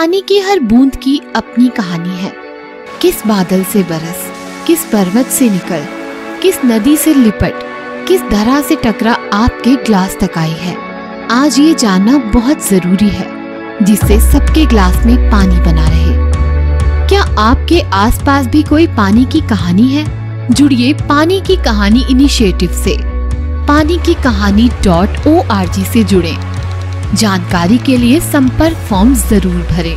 पानी की हर बूंद की अपनी कहानी है। किस बादल से बरस, किस पर्वत से निकल, किस नदी से लिपट, किस धरा से टकरा आपके ग्लास तक आई है। आज ये जानना बहुत जरूरी है, जिससे सबके ग्लास में पानी बना रहे। क्या आपके आसपास भी कोई पानी की कहानी है? जुड़िए पानी की कहानी इनिशिएटिव से। पानी की कहानी.org से जुड़ें। जानकारी के लिए संपर्क फॉर्म जरूर भरें।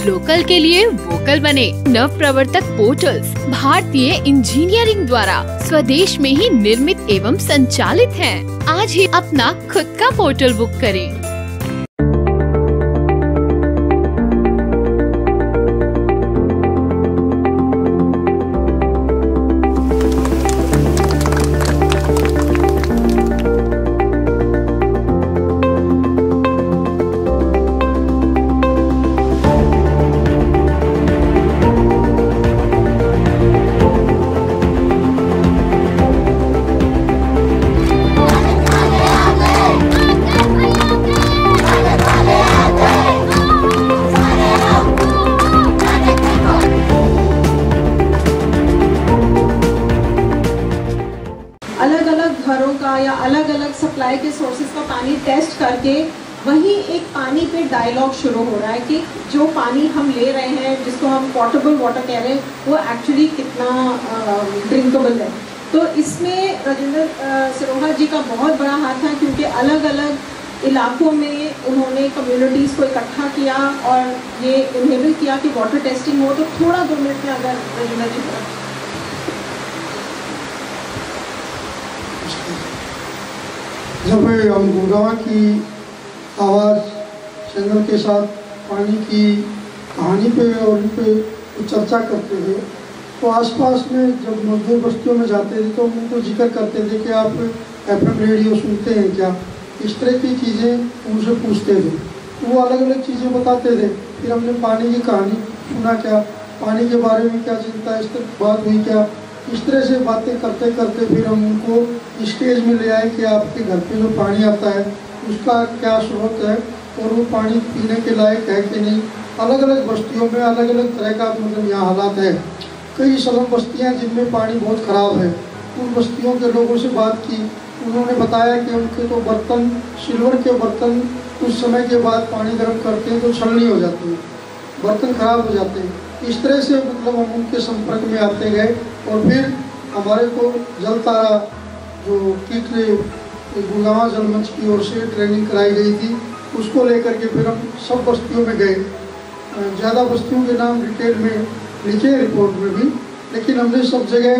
लोकल के लिए वोकल बने। नव प्रवर्तक पोर्टल्स भारतीय इंजीनियरिंग द्वारा स्वदेश में ही निर्मित एवं संचालित हैं। आज ही अपना खुद का पोर्टल बुक करें। अलग अलग घरों का या अलग अलग सप्लाई के सोर्सेज का पानी टेस्ट करके वहीं एक पानी पे डायलॉग शुरू हो रहा है कि जो पानी हम ले रहे हैं, जिसको हम पोर्टेबल वाटर कह रहे हैं, वो एक्चुअली कितना ड्रिंकेबल है। तो इसमें राजेंद्र सिरोहा जी का बहुत बड़ा हाथ है, क्योंकि अलग अलग इलाकों में उन्होंने कम्युनिटीज़ को इकट्ठा किया और ये इनेबल किया कि वाटर टेस्टिंग हो। तो थोड़ा 2 मिनट में अगर राजेंद्र जी जब हम गुड़गांव की आवाज़ चैनल के साथ पानी की कहानी पे और उन पे चर्चा करते थे, तो आसपास में जब मजदूर बस्तियों में जाते थे तो उनको जिक्र करते थे कि आप FM रेडियो सुनते हैं क्या, इस तरह की चीज़ें उनसे पूछते थे। वो अलग अलग चीज़ें बताते थे। फिर हमने पानी की कहानी सुना, क्या पानी के बारे में क्या चिंता है, इस तरह बात हुई क्या। इस तरह से बातें करते करते फिर हम उनको स्टेज में ले आए कि आपके घर पे जो पानी आता है उसका क्या स्रोत है और वो पानी पीने के लायक है कि नहीं। अलग अलग बस्तियों में अलग अलग तरह का मतलब यहाँ हालात है। कई स्लम बस्तियाँ जिनमें पानी बहुत ख़राब है, उन बस्तियों के लोगों से बात की। उन्होंने बताया कि उनके तो बर्तन, सिल्वर के बर्तन कुछ समय के बाद पानी गर्म करते हैं तो छलनी हो जाती है, बर्तन खराब हो जाते हैं। इस तरह से मतलब हम उनके संपर्क में आते गए और फिर हमारे को जल तारा जो किट गुड़गांव जल मंच की ओर से ट्रेनिंग कराई गई थी, उसको लेकर के फिर हम सब बस्तियों में गए। ज़्यादा बस्तियों के नाम डिटेल में लिखे रिपोर्ट में भी, लेकिन हमने सब जगह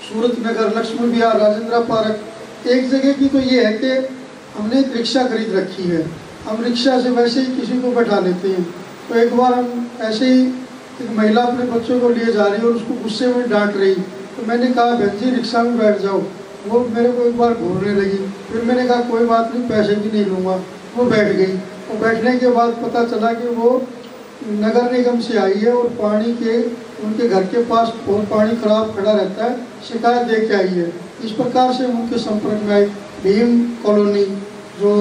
सूरत नगर, लक्ष्मण विहार, राजेंद्र पार्क, एक जगह की तो ये है कि हमने एक रिक्शा खरीद रखी है। हम रिक्शा से वैसे ही किसी को बैठा लेते हैं। तो एक बार हम ऐसे ही एक महिला अपने बच्चों को लिए जा रही और उसको गुस्से में डांट रही, तो मैंने कहा बहन जी रिक्शा में बैठ जाओ। वो मेरे को एक बार घूरने लगी। फिर मैंने कहा कोई बात नहीं, पैसे भी नहीं लूँगा। वो बैठ गई और बैठने के बाद पता चला कि वो नगर निगम से आई है और पानी के उनके घर के पास बहुत पानी खराब खड़ा रहता है, शिकायत दे के आई है। इस प्रकार से उनके संपर्क में आई। भीम कॉलोनी जो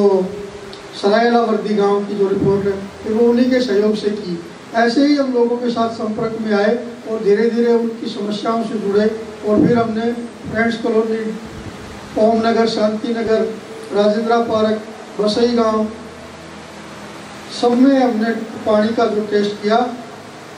सरायला वर्दी गाँव की जो रिपोर्ट है, फिर वो उन्हीं के सहयोग से की। ऐसे ही हम लोगों के साथ संपर्क में आए और धीरे धीरे उनकी समस्याओं से जुड़े और फिर हमने फ्रेंड्स कॉलोनी, ओम नगर, शांति नगर, राजेंद्र पार्क, बसई गांव, सब में हमने पानी का जो टेस्ट किया।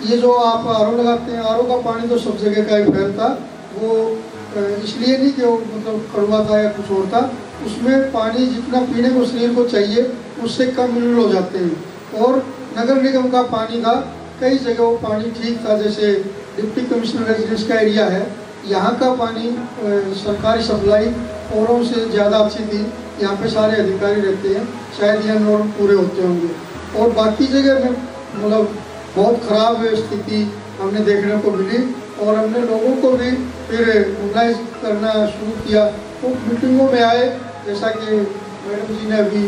ये जो आप RO लगाते हैं, RO का पानी तो सब जगह का ही फैलता, वो इसलिए नहीं कि वो मतलब कड़वा था या कुछ और था। उसमें पानी जितना पीने को शरीर को चाहिए उससे कम मिनरल हो जाते हैं। और नगर निगम का पानी था, कई जगह वो पानी ठीक था। जैसे डिप्टी कमिश्नर रेजिडेंस का एरिया है, यहाँ का पानी सरकारी सप्लाई औरों से ज़्यादा अच्छी थी। यहाँ पे सारे अधिकारी रहते हैं, शायद यह नॉर्म पूरे होते होंगे। और बाकी जगह में मतलब बहुत ख़राब स्थिति हमने देखने को मिली और हमने लोगों को भी फिर मोबिलाइज करना शुरू किया। वो मीटिंगों में आए, जैसा कि मैडम जी ने अभी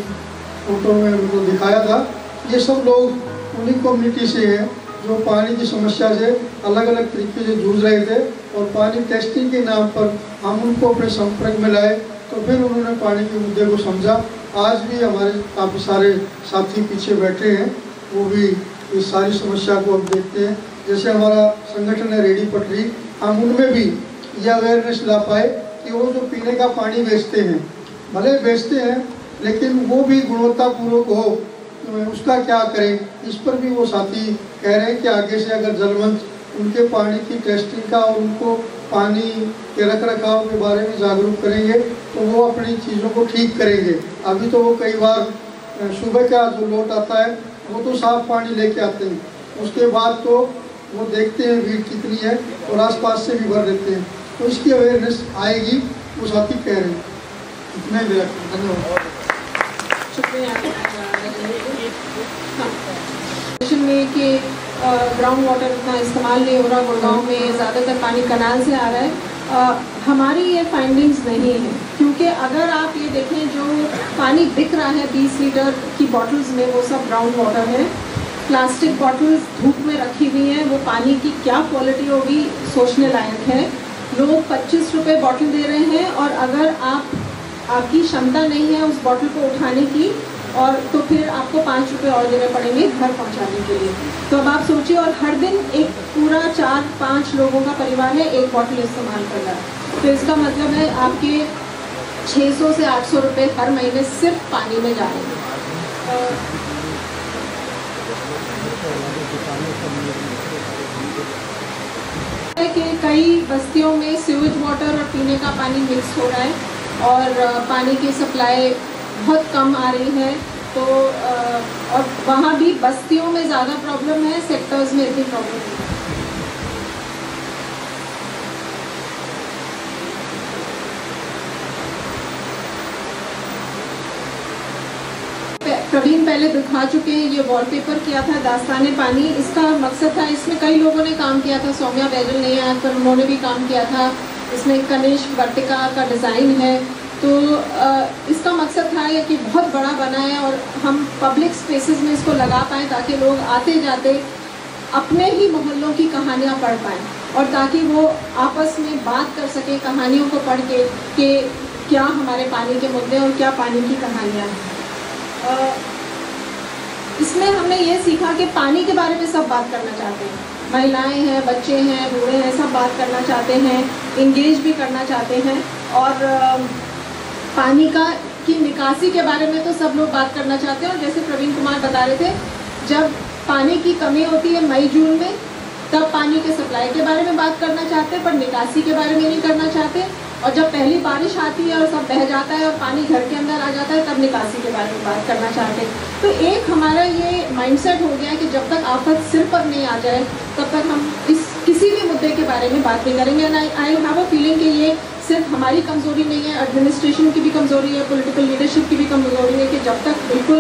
फोटो में मतलब दिखाया था। ये सब लोग उन्हीं कम्युनिटी से हैं जो पानी की समस्या से अलग अलग तरीके से जूझ रहे थे और पानी टेस्टिंग के नाम पर हम उनको अपने संपर्क में लाए। तो तो फिर उन्होंने पानी के मुद्दे को समझा। आज भी हमारे काफ़ी सारे साथी पीछे बैठे हैं, वो भी इस सारी समस्या को अब देखते हैं। जैसे हमारा संगठन है रेडी पटरी, हम उनमें भी ये अवेयरनेस ला पाए कि वो जो पीने का पानी बेचते हैं, भले बेचते हैं लेकिन वो भी गुणवत्तापूर्वक हो, उसका क्या करें, इस पर भी वो साथी कह रहे हैं कि आगे से अगर जलमंच उनके पानी की टेस्टिंग का और उनको पानी के रख रखाव के बारे में जागरूक करेंगे तो वो अपनी चीज़ों को ठीक करेंगे। अभी तो वो कई बार सुबह का जो लोट आता है वो तो साफ पानी लेके आते हैं, उसके बाद तो वो देखते हैं भीड़ कितनी है और आसपास से भी भर देते हैं। तो इसकी अवेयरनेस आएगी, वो साथी कह रहे हैं। इतना ही मेरा धन्यवाद। शुक्रिया। में कि ग्राउंड वाटर इतना इस्तेमाल नहीं हो रहा, गुड़गांव में ज़्यादातर पानी कनाल से आ रहा है। हमारी ये फाइंडिंग्स नहीं है, क्योंकि अगर आप ये देखें जो पानी बिक रहा है 20 लीटर की बॉटल्स में, वो सब ग्राउंड वाटर है। प्लास्टिक बॉटल्स धूप में रखी हुई हैं, वो पानी की क्या क्वालिटी होगी सोचने लायक है। लोग 25 रुपये बॉटल दे रहे हैं और अगर आपकी क्षमता नहीं है उस बॉटल को उठाने की, और तो फिर आपको 5 रुपये और देने पड़ेंगे घर पहुंचाने के लिए। तो अब आप सोचिए, और हर दिन एक पूरा 4-5 लोगों का परिवार है एक बॉटल इस्तेमाल कर रहा है, तो इसका मतलब है आपके 600 से 800 रुपये हर महीने सिर्फ पानी में जाएंगे। कि कई बस्तियों में सीवेज वाटर और पीने का पानी मिक्स हो रहा है और पानी की सप्लाई बहुत कम आ रही है। तो और वहाँ भी बस्तियों में ज़्यादा प्रॉब्लम है, सेक्टर्स में इतनी प्रॉब्लम नहीं है। प्रवीण पहले दिखा चुके हैं, ये वॉलपेपर किया था दास्ताने पानी। इसका मकसद था, इसमें कई लोगों ने काम किया था, सौम्या बैजल नहीं है पर उन्होंने भी काम किया था। इसमें कनिष्क वर्तिका का डिज़ाइन है। तो इसका मकसद था ये कि बहुत बड़ा बना है और हम पब्लिक स्पेसेस में इसको लगा पाएँ ताकि लोग आते जाते अपने ही मोहल्लों की कहानियाँ पढ़ पाएँ और ताकि वो आपस में बात कर सकें कहानियों को पढ़ के कि क्या हमारे पानी के मुद्दे और क्या पानी की कहानियाँ हैं। इसमें हमने ये सीखा कि पानी के बारे में सब बात करना चाहते हैं, महिलाएं हैं, बच्चे हैं, बूढ़े हैं, सब बात करना चाहते हैं, इंगेज भी करना चाहते हैं। और पानी की निकासी के बारे में तो सब लोग बात करना चाहते हैं। और जैसे प्रवीण कुमार बता रहे थे, जब पानी की कमी होती है मई जून में, तब पानी के सप्लाई के बारे में बात करना चाहते हैं पर निकासी के बारे में नहीं करना चाहते। और जब पहली बारिश आती है और सब बह जाता है और पानी घर के अंदर आ जाता है, तब निकासी के बारे में बात करना चाहते हैं। तो एक हमारा ये माइंडसेट हो गया है कि जब तक आफत सिर पर नहीं आ जाए तब तक हम इस किसी भी मुद्दे के बारे में बात नहीं करेंगे। And I have a feeling कि ये सिर्फ हमारी कमज़ोरी नहीं है, एडमिनिस्ट्रेशन की भी कमज़ोरी है, पॉलिटिकल लीडरशिप की भी कमज़ोरी है कि जब तक बिल्कुल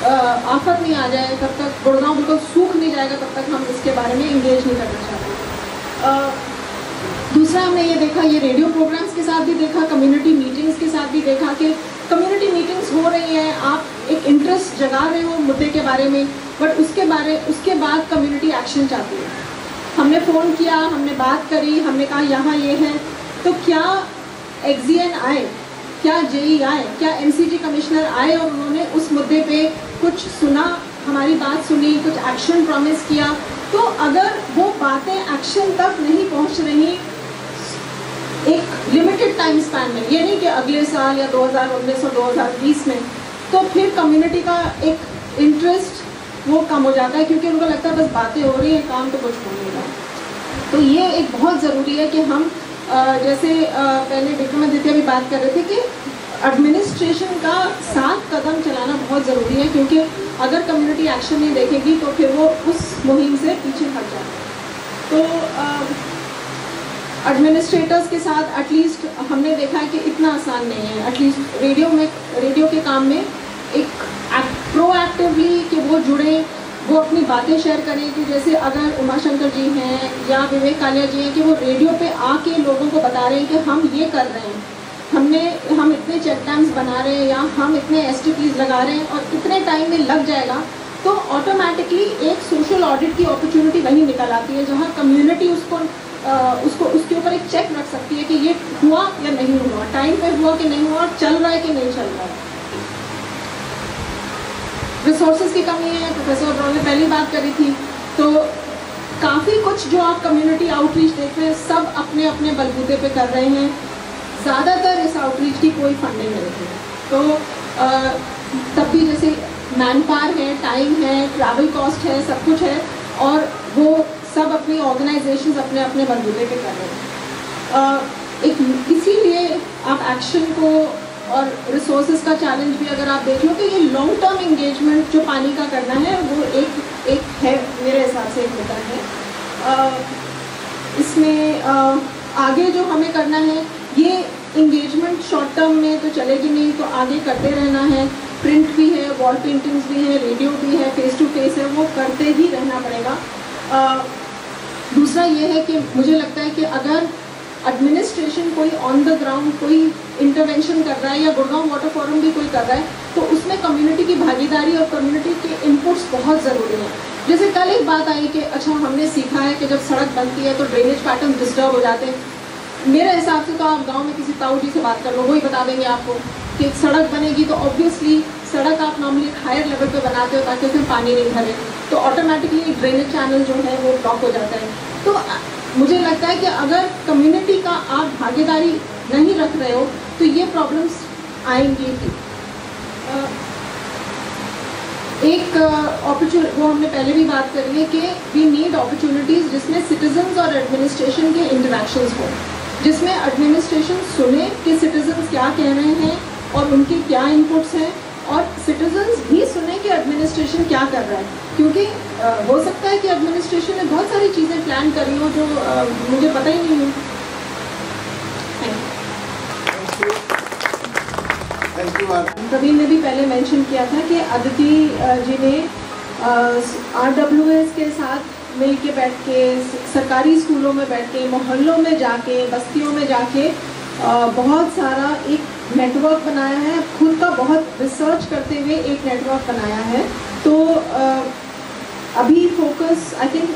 आफत नहीं आ जाए, तब तक गुड़गांव बिल्कुल सूख नहीं जाएगा, तब तक हम इसके बारे में इंगेज नहीं करना चाहते। दूसरा हमने ये देखा, ये रेडियो प्रोग्राम्स के साथ भी देखा, कम्युनिटी मीटिंग्स के साथ भी देखा कि कम्युनिटी मीटिंग्स हो रही हैं, आप एक इंटरेस्ट जगा रहे हो मुद्दे के बारे में, बट उसके बाद कम्युनिटी एक्शन चाहती है। हमने फ़ोन किया, हमने बात करी, हमने कहा यहाँ ये है, तो क्या एक्सईएन आए, क्या जेई आए, क्या एनसीजी कमिश्नर आए और उन्होंने उस मुद्दे पे कुछ सुना, हमारी बात सुनी, कुछ एक्शन प्रॉमिस किया। तो अगर वो बातें एक्शन तक नहीं पहुंच रही एक लिमिटेड टाइम स्पैन में, ये नहीं कि अगले साल या 2019 और 2020 में, तो फिर कम्युनिटी का एक इंटरेस्ट वो कम हो जाता है, क्योंकि उनको लगता है बस बातें हो रही हैं, काम तो कुछ हो नहीं रहा। तो ये एक बहुत ज़रूरी है कि हम जैसे पहले विक्रमादित्य भी बात कर रहे थे कि एडमिनिस्ट्रेशन का साथ कदम चलाना बहुत ज़रूरी है, क्योंकि अगर कम्युनिटी एक्शन नहीं देखेगी तो फिर वो उस मुहिम से पीछे हट जाए। तो एडमिनिस्ट्रेटर्स के साथ एटलीस्ट हमने देखा है कि इतना आसान नहीं है। एटलीस्ट रेडियो के काम में एक प्रोएक्टिवली कि वो जुड़े, वो अपनी बातें शेयर करें। कि जैसे अगर उमाशंकर जी हैं या विवेक कालिया जी हैं कि वो रेडियो पे आके लोगों को बता रहे हैं कि हम ये कर रहे हैं, हम इतने चेक डैम्स बना रहे हैं या हम इतने एसटीपीज लगा रहे हैं और इतने टाइम में लग जाएगा, तो ऑटोमेटिकली एक सोशल ऑडिट की अपॉर्चुनिटी वहीं निकल आती है, जहाँ कम्युनिटी उसको उसको उसके ऊपर एक चेक रख सकती है कि ये हुआ या नहीं हुआ, टाइम पे हुआ कि नहीं हुआ, चल रहा है कि नहीं चल रहा है। रिसोर्सेज की कमी है, प्रोफेसर अब्राम ने पहली बात करी थी। तो काफ़ी कुछ जो आप कम्युनिटी आउटरीच देख रहे हैं सब अपने अपने बलबूते पे कर रहे हैं। ज़्यादातर इस आउटरीच की कोई फंडिंग नहीं है, तो तब भी जैसे मैन पावर है, टाइम है, ट्रैवल कॉस्ट है, सब कुछ है, और वो सब अपनी ऑर्गेनाइजेशंस अपने अपने बलबूते पे कर रहे हैं। इसीलिए आप एक्शन को और रिसोर्सेज का चैलेंज भी अगर आप देख लो तो ये लॉन्ग टर्म एंगेजमेंट जो पानी का करना है वो एक है, मेरे हिसाब से एक होता है। इसमें आगे जो हमें करना है, ये इंगेजमेंट शॉर्ट टर्म में तो चलेगी नहीं, तो आगे करते रहना है। प्रिंट भी है, वॉल पेंटिंग्स भी है, रेडियो भी है, फेस टू फेस है, वो करते ही रहना पड़ेगा। दूसरा ये है कि मुझे लगता है कि अगर एडमिनिस्ट्रेशन कोई ऑन द ग्राउंड कोई इंटरवेंशन कर रहा है या गुड़गांव वाटर फोरम भी कोई कर रहा है, तो उसमें कम्युनिटी की भागीदारी और कम्युनिटी के इनपुट्स बहुत ज़रूरी हैं। जैसे कल एक बात आई कि अच्छा हमने सीखा है कि जब सड़क बनती है तो ड्रेनेज पैटर्न डिस्टर्ब हो जाते हैं। मेरे हिसाब से तो आप गांव में किसी ताऊ जी से बात कर लो, वही बता देंगे आपको कि एक सड़क बनेगी तो ऑब्वियसली सड़क आप नॉर्मली हायर लेवल पे बनाते हो ताकि उसमें पानी नहीं भरे, तो ऑटोमेटिकली ड्रेनेज चैनल जो है वो ब्लॉक हो जाता है। तो मुझे लगता है कि अगर कम्युनिटी का आप भागीदारी नहीं रख रहे हो तो ये प्रॉब्लम्स आएंगी ही। एक अपॉर्चुनिटी वो हमने पहले भी बात करी है कि वी नीड अपॉर्चुनिटीज़ जिसमें सिटीजन्स और एडमिनिस्ट्रेशन के इंटरेक्शंस हो, जिसमें एडमिनिस्ट्रेशन सुने कि सिटीजन्स क्या कह रहे हैं और उनके क्या इनपुट्स हैं, और सिटीजन्स भी सुने कि एडमिनिस्ट्रेशन क्या कर रहा है। क्योंकि हो सकता है कि एडमिनिस्ट्रेशन ने बहुत सारी चीज़ें प्लान करी हो जो मुझे पता ही नहीं है। प्रवीण ने भी पहले मेंशन किया था कि अदिति जी ने RWS के साथ मिल के बैठ के सरकारी स्कूलों में बैठ के, मोहल्लों में जाके, बस्तियों में जाके बहुत सारा एक नेटवर्क बनाया है, खुद का बहुत रिसर्च करते हुए एक नेटवर्क बनाया है। तो अभी फोकस आई थिंक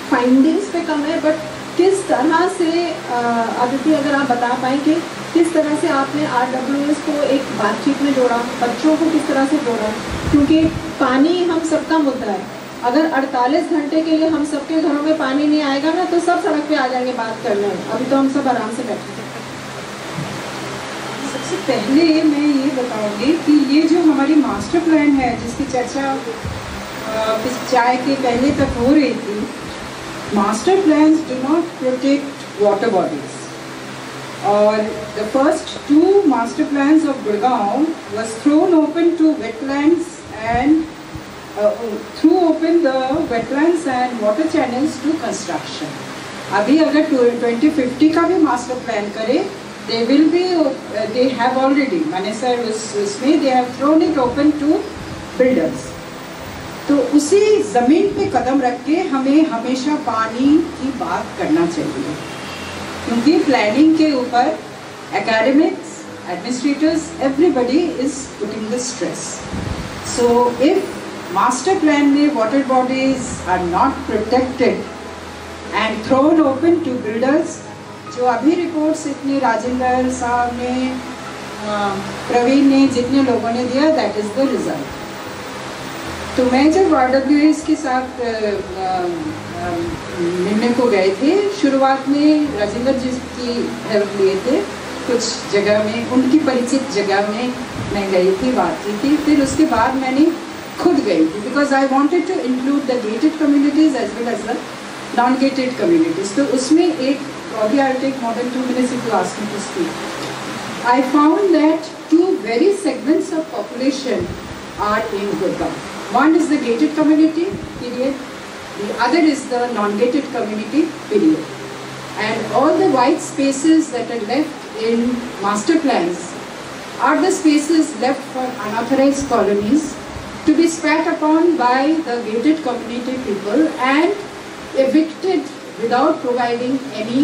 फाइंडिंग्स पे कम है, बट किस तरह से अदिति अगर आप बता पाएँ कि किस तरह से आपने RWS को एक बातचीत में जोड़ा, बच्चों को किस तरह से जोड़ा, क्योंकि पानी हम सबका मुद्दा है। अगर 48 घंटे के लिए हम सबके घरों में पानी नहीं आएगा ना तो सब सड़क पे आ जाएंगे बात करने। अभी तो हम सब आराम से बैठे हैं। सबसे पहले मैं ये बताऊंगी कि ये जो हमारी मास्टर प्लान है जिसकी चर्चा इस चाय के पहले तक हो रही थी, master plans do not protect water bodies, और the first 2 master plans of Gurgaon was thrown open to wetlands and threw open the wetlands and water channels to construction. अभी अगर 2050 का भी मास्टर प्लान करे, they will be they have already Manesar उसमें they have thrown it open to builders. तो उसी ज़मीन पे कदम रख के हमें हमेशा पानी की बात करना चाहिए, क्योंकि प्लानिंग के ऊपर academics, administrators, everybody is putting the stress. So if master plan में water bodies are not protected and thrown open to builders, जो अभी रिपोर्ट्स इतने राजेंद्र साहब ने, प्रवीण ने, जितने लोगों ने दिया, दैट इज द रिजल्ट। तो मैं जब RWS के साथ मिलने को गए थे, शुरुआत में राजेंद्र जी की हेल्प लिए थे, कुछ जगह में उनकी परिचित जगह में मैं गई थी, बात की थी। फिर उसके बाद मैंने खुद गई थी, because I wanted to include the gated communities as well as the non gated communities. तो उसमें एक probably I'll take more than 2 minutes if you ask me to speak. I found that 2 very segments of population are in Gurgaon. One is the gated community, period. The other is the non-gated community, period. And all the white spaces that are left in master plans are the spaces left for unauthorized colonies to be spat upon by the gated community people and evicted without providing any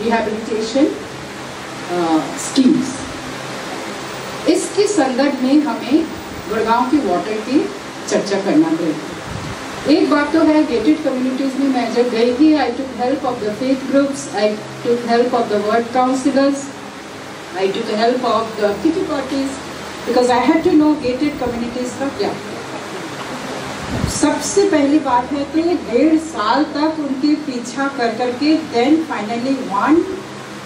rehabilitation schemes. इसके संदर्भ में हमें गुड़गांव की water की चर्चा करना पड़ेगा। एक बात तो है, गेटेड कम्युनिटीज़ में मैं जब गई थी, I took help of the faith groups, I took help of the ward councillors, I took help of the kitty parties, because I had to know gated communities का क्या। सबसे पहली बात है कि 1.5 साल तक उनके पीछा कर करके then finally one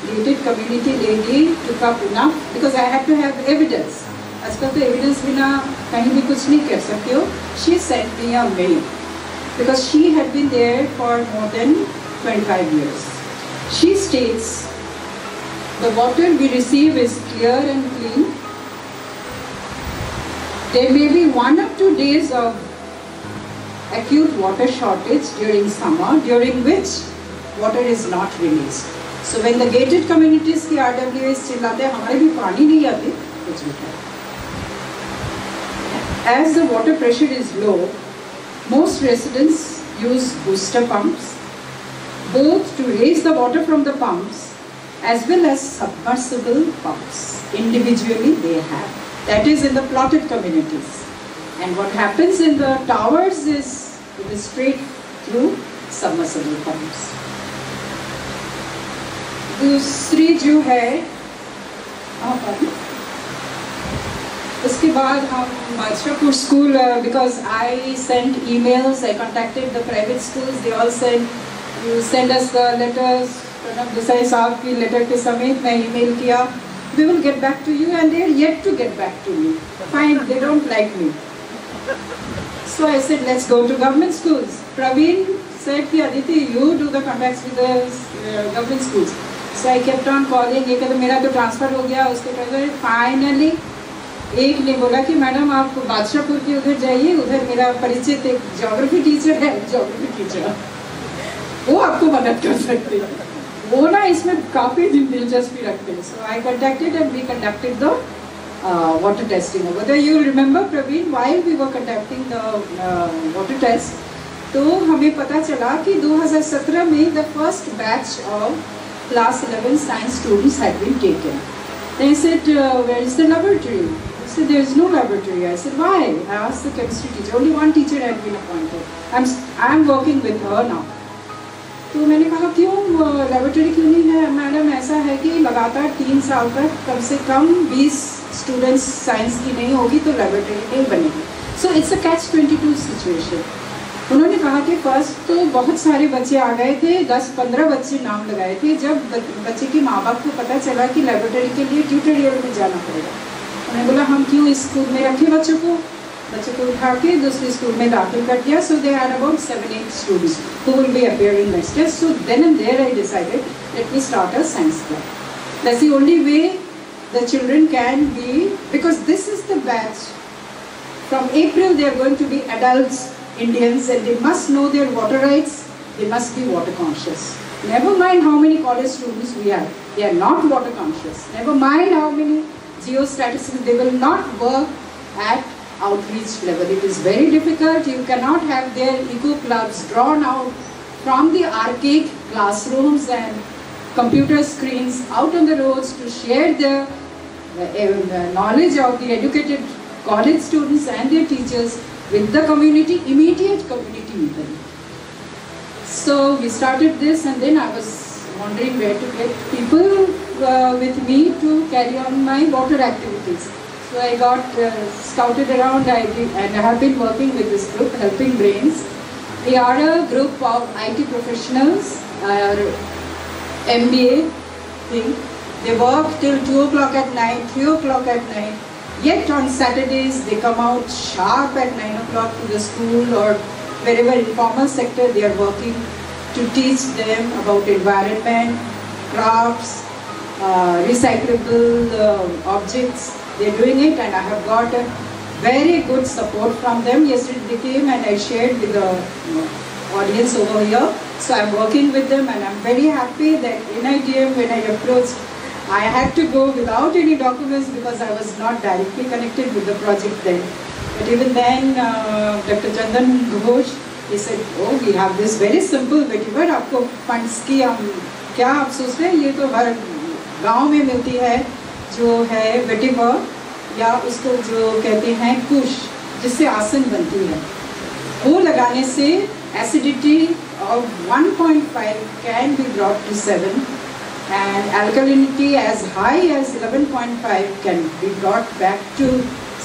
gated community lady took up enough, because I had to have evidence. आजकल तो एविडेंस बिना कहीं भी कुछ नहीं कर सकते हो। She sent me a mail because she had been there for more than 25 years. She states, the water we receive is clear and clean. There may be 1 or 2 days of acute water shortage during summer, during which water is not released. So when the gated communities की RWAs चिल्लाते हैं हमारे भी पानी नहीं आते, कुछ भी है। As the water pressure is low, most residents use booster pumps, both to raise the water from the pumps as well as submersible pumps. Individually they have. That is in the plotted communities. And what happens in the towers is it is straight through submersible pumps. दूसरी जो है उसके बाद हम Badshahpur school, because I sent emails, I contacted the private schools, they all said you send us the letters. Pranab Desai साहब की letter के समेत मैं ईमेल किया, we will get back to you, and they are yet to get back to me. Fine, they don't like me. So I said let's go to government schools. Praveen said कि Aditi, you do the contacts with the government schools. So I kept on calling. ये कहते मेरा तो transfer हो गया, उसके पहले finally एक ने बोला कि मैडम आप बादशाहपुर के उधर जाइए, उधर मेरा परिचित एक ज्योग्राफी टीचर है, ज्योग्राफी टीचर वो आपको मदद कर सकते हैं, वो ना इसमें काफ़ी दिलचस्पी रखते हैं। So I conducted and we conducted the water testing over there. You remember Praveen, while we were conducting the water test, तो हमें पता चला कि 2017 में the first batch of class 11 science students had been taken. They said, where is the laboratory? I said, there is no laboratory. I said, why? I asked the chemistry teacher. Only one teacher had been appointed. I'm working with her now. तो मैंने कहा क्यों laboratory क्यों नहीं है? Madam ऐसा है कि लगातार 3 साल तक कम से कम 20 स्टूडेंट्स साइंस की नहीं होगी तो laboratory नहीं बनेगी। So it's a catch-22 situation. उन्होंने कहा कि फर्स्ट तो बहुत सारे बच्चे आ गए थे, 10-15 बच्चे नाम लगाए थे। जब बच्चे के माँ बाप को पता चला कि लाइब्रेरी के लिए ट्यूटोरियल में जाना पड़ेगा, उन्होंने बोला हम क्यों इस स्कूल में रखें बच्चों को उठा के दूसरे स्कूल में दाखिल कर दिया। So they are about 7-8 students who will be appearing next year. So then and there I decided let me start a science club. That's the only way the children can be, because this is the batch from April they are going to be adults Indians, and they must know their water rights, they must be water conscious. Never mind how many college students we have, they are not water conscious. Never mind how many geostatistics, they will not work at outreach level. It is very difficult. You cannot have their eco clubs drawn out from the archaic classrooms and computer screens out on the roads to share the knowledge of the educated college students and their teachers with the community, immediate community meeting. So we started this, and then I was wondering where to get people with me to carry on my water activities. So I got scouted around, and I have been working with this group, Helping Brains. We are a group of IT professionals, MBA thing. They work till 2 o'clock at night, 3 o'clock at night. Yet on Saturdays they come out sharp at 9 o'clock to the school or wherever informal sector they are working to teach them about environment, crafts, recyclable objects. They are doing it, and I have got a very good support from them. Yesterday they came and I shared with the audience over here. So I am working with them, and I am very happy that NITM, when I approached, I had to go without any documents because I was not directly connected with the project then. But even then, Dr. Chandan Ghosh, he said, oh, we have this very simple vetiver. आपको funds की हम क्या आप सोच रहे हैं, ये तो हर गांव में मिलती है, जो है vetiver या उसको जो कहते हैं कुश, जिससे आसन बनती है। वो लगाने से acidity of 1.5 can be brought to 7 and alkalinity as high as 11.5 can be brought back to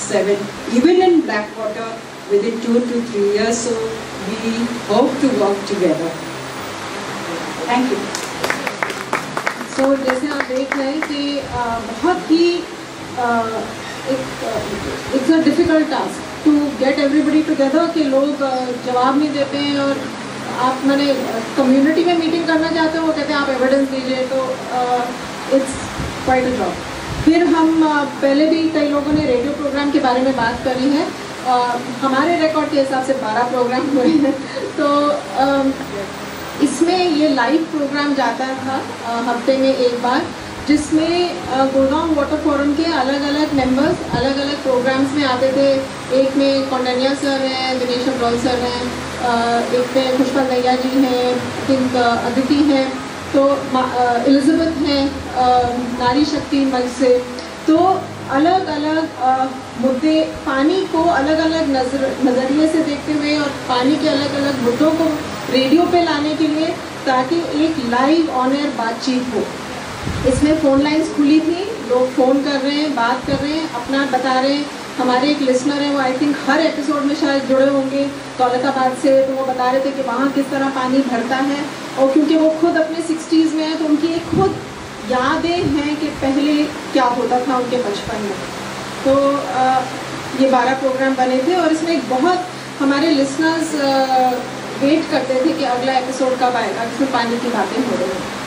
7 even in black water within 2 to 3 years. So we hope to work together. Thank you. So जैसे आप देख रहे हैं कि बहुत ही it's a difficult task to get everybody together कि लोग जवाब नहीं देते हैं और आप मैंने कम्युनिटी में मीटिंग करना चाहते हो वो कहते हैं आप एविडेंस दीजिए, तो इट्स क्वाइट अ जॉब। फिर हम पहले भी कई लोगों ने रेडियो प्रोग्राम के बारे में बात करी है, हमारे रिकॉर्ड के हिसाब से 12 प्रोग्राम हुए हैं। तो इसमें ये लाइव प्रोग्राम जाता था हफ्ते में एक बार, जिसमें गुड़गांव वाटर फोरम के अलग अलग मेंबर्स अलग अलग प्रोग्राम्स में आते थे। एक में कौंडनिया सर हैं, दिनेश अब्रोल सर हैं, एक में पुष्पा नैया जी हैं, थिंक अदिति हैं, तो एलिजाबेथ हैं नारी शक्ति मंच से। तो अलग अलग मुद्दे, पानी को अलग अलग नज़रिए से देखते हुए और पानी के अलग अलग मुद्दों को रेडियो पे लाने के लिए, ताकि एक लाइव ऑन एयर बातचीत हो। इसमें फ़ोन लाइंस खुली थी, लोग फ़ोन कर रहे हैं, बात कर रहे हैं, अपना बता रहे हैं। हमारे एक लिसनर हैं, वो आई थिंक हर एपिसोड में शायद जुड़े होंगे दौलताबाद से, तो वो बता रहे थे कि वहाँ किस तरह पानी भरता है, और क्योंकि वो खुद अपने 60s में हैं तो उनकी एक खुद यादें हैं कि पहले क्या होता था उनके बचपन में। तो ये 12 प्रोग्राम बने थे और इसमें बहुत हमारे लिसनर्स वेट करते थे कि अगला एपिसोड कब आएगा जिसमें पानी की बातें हो रही हैं।